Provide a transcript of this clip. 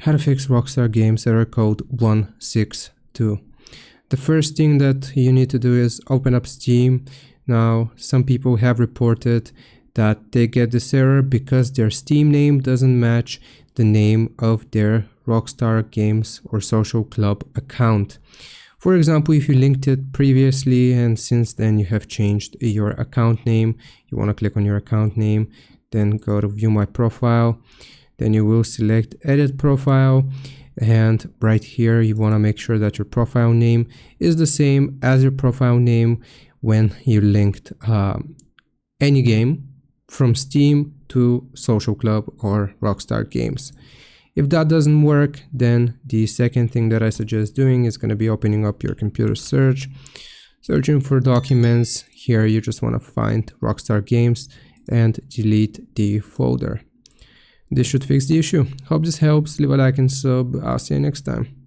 How to fix Rockstar Games error code 162. The first thing that you need to do is open up Steam. Now, some people have reported that they get this error because their Steam name doesn't match the name of their Rockstar Games or Social Club account. For example, if you linked it previously and since then you have changed your account name, you want to click on your account name, then go to view my profile. Then you will select edit profile, and right here you want to make sure that your profile name is the same as your profile name when you linked any game from Steam to Social Club or Rockstar Games. If that doesn't work, then the second thing that I suggest doing is going to be opening up your computer search, searching for documents. Here you just want to find Rockstar Games and delete the folder. This should fix the issue. Hope this helps. Leave a like and sub. I'll see you next time.